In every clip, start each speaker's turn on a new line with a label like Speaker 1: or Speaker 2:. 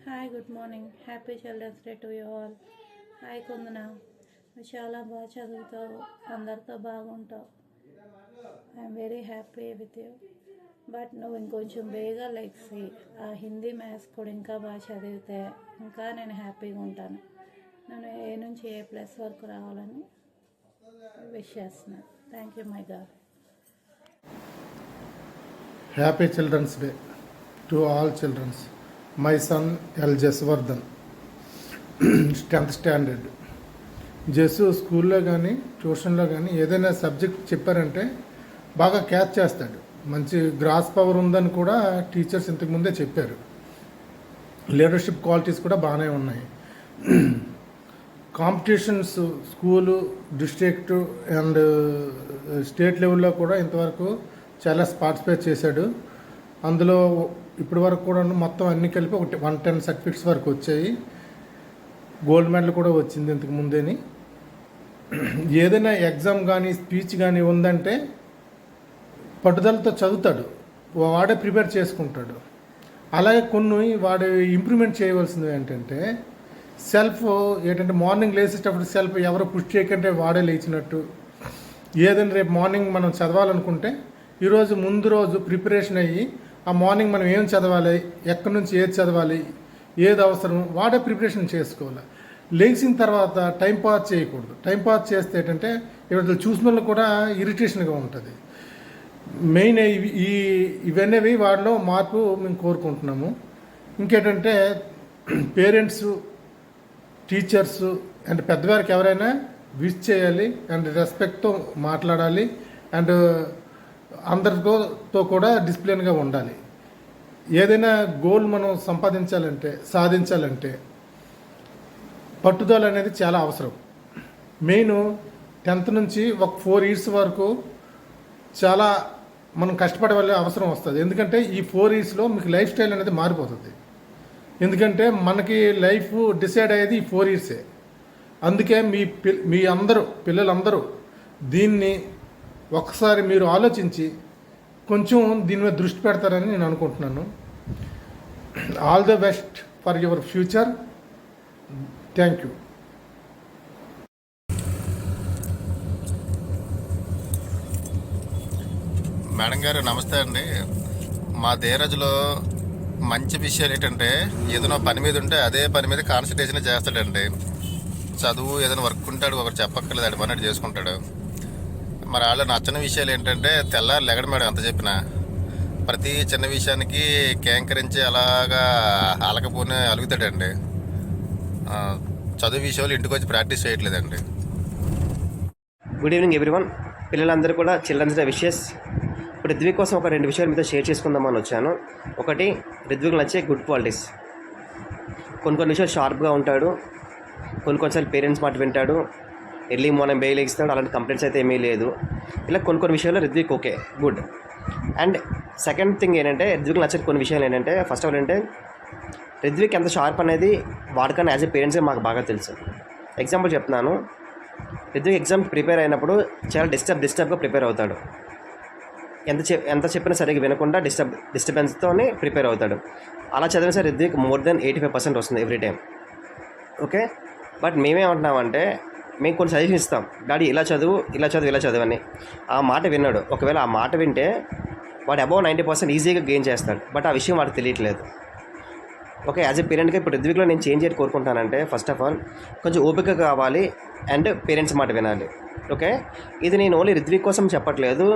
Speaker 1: Hi good morning. Happy children's day to you all. Hi Kundana, నువ్వు చాలా బాగా చదువుతావు, అందరితో బాగుంటావు. I'm very happy with you. But నువ్వు ఇంకొంచెం బేగా ఆ హిందీ మ్యాథ్స్ కూడా ఇంకా బాగా చదివితే ఇంకా నేను హ్యాపీగా ఉంటాను. నేను ఏ నుంచి ఏ ప్లస్ వరకు రావాలని విష్ చేస్తున్నాను. Thank you my god.
Speaker 2: Happy children's day to all children. My son L Jaswardhan, 10th standard. Jassu స్కూల్లో కానీ ట్యూషన్లో కానీ ఏదైనా సబ్జెక్ట్ చెప్పారంటే బాగా క్యాచ్ చేస్తాడు. మంచి గ్రాస్ పవర్ ఉందని కూడా టీచర్స్ ఇంతకుముందే చెప్పారు. లీడర్షిప్ క్వాలిటీస్ కూడా బాగానే ఉన్నాయి. Competitions school, district and state లెవెల్లో కూడా ఇంతవరకు చాలా పార్టిసిపేట్ చేశాడు. అందులో ఇప్పటి వరకు కూడా మొత్తం అన్ని కలిపి 110 సర్టిఫికెట్స్ వరకు వచ్చాయి. గోల్డ్ మెడల్ కూడా వచ్చింది ఇంతకు ముందేని. ఏదైనా ఎగ్జామ్ కానీ స్పీచ్ కానీ ఉందంటే పట్టుదలతో చదువుతాడు, వాడే ప్రిపేర్ చేసుకుంటాడు. అలాగే కొన్ని వాడు ఇంప్రూవ్మెంట్ చేయవలసింది ఏంటంటే ఏంటంటే మార్నింగ్ లేచేటప్పుడు ఎవరో పుష్ చేయకంటే వాడే లేచినట్టు. ఏదైనా రేపు మార్నింగ్ మనం చదవాలనుకుంటే ఈరోజు ముందు రోజు ప్రిపరేషన్ అయ్యి ఆ మార్నింగ్ మనం ఏం చదవాలి, ఎక్కడి నుంచి ఏది చదవాలి, ఏది అవసరం వాడే ప్రిపరేషన్ చేసుకోవాలి. లేచిన తర్వాత టైం పాస్ చేయకూడదు. టైం పాస్ చేస్తే ఏంటంటే ఇవాళ చూసిన వాళ్ళు కూడా ఇరిటేషన్గా ఉంటుంది. మెయిన్ ఇవన్నీ వాటిలో మార్పు మేము కోరుకుంటున్నాము. ఇంకేంటంటే పేరెంట్స్, టీచర్స్ అండ్ పెద్దవారికి ఎవరైనా విష్ చేయాలి అండ్ రెస్పెక్ట్తో మాట్లాడాలి అండ్ అందరితో కూడా డిసిప్లిన్గా ఉండాలి. ఏదైనా గోల్ మనం సాధించాలంటే పట్టుదల అనేది చాలా అవసరం. మెయిన్ 10th నుంచి ఒక 4 years వరకు చాలా మనం కష్టపడే వాళ్ళ అవసరం వస్తుంది. ఎందుకంటే ఈ 4 yearsలో మీకు లైఫ్ స్టైల్ అనేది మారిపోతుంది. ఎందుకంటే మనకి లైఫ్ డిసైడ్ అయ్యేది ఈ 4 yearsే. అందుకే మీ పిల్లలందరూ దీన్ని ఒకసారి మీరు ఆలోచించి కొంచెం దీని మీద దృష్టి పెడతారని నేను అనుకుంటున్నాను. All the best for your future. Thank you.
Speaker 3: Madam గారు నమస్తే అండి. మా ధీరజ్లో మంచి విషయాలు ఏంటంటే ఏదైనా పని మీద ఉంటే అదే పని మీద కాన్సన్ట్రేషన్ చేస్తాడండి. చదువు ఏదైనా వర్క్ ఉంటాడు, ఒకరు చెప్పక్కర్లేదు, అది పని చేసుకుంటాడు. మరి వాళ్ళు నచ్చని విషయాలు ఏంటంటే తెల్లారు లెగడం మేడం ఎంత చెప్పినా ప్రతి చిన్న విషయానికి కేంకరించి అలాగా అలకపోనే అలుగుతాడండి. చదువు విషయాలు ఇంటికి వచ్చి ప్రాక్టీస్ చేయట్లేదండి.
Speaker 4: Good evening everyone. పిల్లలందరూ కూడా చిల్డ్రన్స్ డే విషెస్. ఇప్పుడు రిద్విక్ కోసం ఒక 2 విషయాలు మీతో షేర్ చేసుకుందామని వచ్చాను. ఒకటి, రిద్విక్ నచ్చే గుడ్ క్వాలిటీస్. కొన్ని విషయాలు షార్ప్గా ఉంటాడు, కొన్నిసార్లు పేరెంట్స్ మాట వింటాడు, ఎర్లీ మార్నింగ్ బెయిల్ ఇస్తాడు, అలాంటి కంప్లైంట్స్ అయితే ఏమీ లేదు. ఇలా కొన్ని విషయాల్లో Ridvik okay, good. And second thing ఏంటంటే రిద్విక్ నచ్చే కొన్ని విషయాలు ఏంటంటే ఫస్ట్ ఆఫ్ ఆల్ ఏంటంటే రిద్విక్ ఎంత షార్ప్ అనేది వాడికన్నా యాజ్ ఎ పేరెంట్స్గా మాకు బాగా తెలుసు. ఎగ్జాంపుల్ చెప్తున్నాను, రిద్విక్ ఎగ్జామ్ ప్రిపేర్ అయినప్పుడు చాలా డిస్టర్బ్గా ప్రిపేర్ అవుతాడు. ఎంత చెప్పినా సరిగ్గా వినకుండా డిస్టర్బెన్స్తోనే ప్రిపేర్ అవుతాడు. అలా చదివిన సరే రిద్విక్ మోర్ దెన్ 85% వస్తుంది ఎవ్రీ టైం. ఓకే, బట్ మేమేమంటున్నామంటే మేము కొన్ని సజెషన్ ఇస్తాం, డాడీ ఇలా చదువు అని. ఆ మాట విన్నాడు. ఒకవేళ ఆ మాట వింటే వాడు అబౌవ్ 90% ఈజీగా గెయిన్ చేస్తాడు. బట్ ఆ విషయం వాడికి తెలియట్లేదు. ఓకే, యాజ్ ఎ పేరెంట్గా ఇప్పుడు రిద్విక్లో నేను చేంజ్ చేయడం కోరుకుంటానంటే ఫస్ట్ ఆఫ్ ఆల్ కొంచెం ఓపిక కావాలి అండ్ పేరెంట్స్ మాట వినాలి. ఓకే, ఇది నేను ఓన్లీ రిద్విక్ కోసం చెప్పట్లేదు,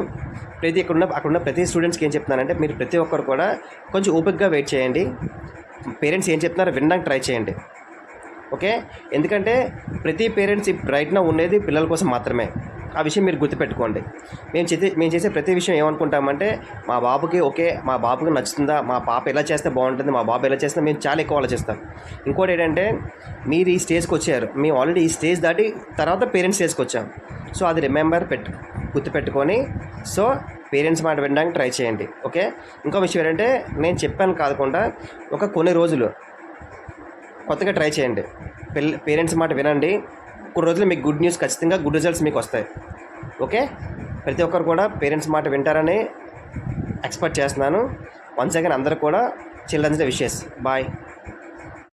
Speaker 4: అక్కడున్న ప్రతి స్టూడెంట్స్కి ఏం చెప్తున్నానంటే మీరు ప్రతి ఒక్కరు కూడా కొంచెం ఓపికగా వెయిట్ చేయండి. పేరెంట్స్ ఏం చెప్తున్నారో వినడానికి ట్రై చేయండి. ఓకే, ఎందుకంటే ప్రతి పేరెంట్స్ రైట్ నా ఉండేది పిల్లల కోసం మాత్రమే. ఆ విషయం మీరు గుర్తుపెట్టుకోండి. మేము చేసే ప్రతి విషయం ఏమనుకుంటామంటే మా బాబుకి నచ్చుతుందా, మా పాప ఎలా చేస్తే బాగుంటుంది, మా బాబు ఎలా చేస్తే మేము చాలా ఎక్కువ ఆలోచిస్తాం. ఇంకోటి ఏంటంటే మీరు ఈ స్టేజ్కి వచ్చారు, మేము ఆల్రెడీ ఈ స్టేజ్ దాటి తర్వాత పేరెంట్స్ స్టేజ్కి వచ్చాం. సో అది గుర్తుపెట్టుకొని సో పేరెంట్స్ మాట వినడానికి ట్రై చేయండి. ఓకే, ఇంకో విషయం ఏంటంటే నేను చెప్పాను కాకుండా కొన్ని రోజులు కొత్తగా ట్రై చేయండి. పేరెంట్స్ మాట వినండి. కొన్ని రోజులు మీకు గుడ్ న్యూస్, ఖచ్చితంగా గుడ్ రిజల్ట్స్ మీకు వస్తాయి. ఓకే, ప్రతి ఒక్కరు కూడా పేరెంట్స్ మాట వింటారని ఎక్స్పెక్ట్ చేస్తున్నాను. వన్స్ అగైన్ అందరూ కూడా చిల్డ్రన్స్ డే విషెస్. బాయ్.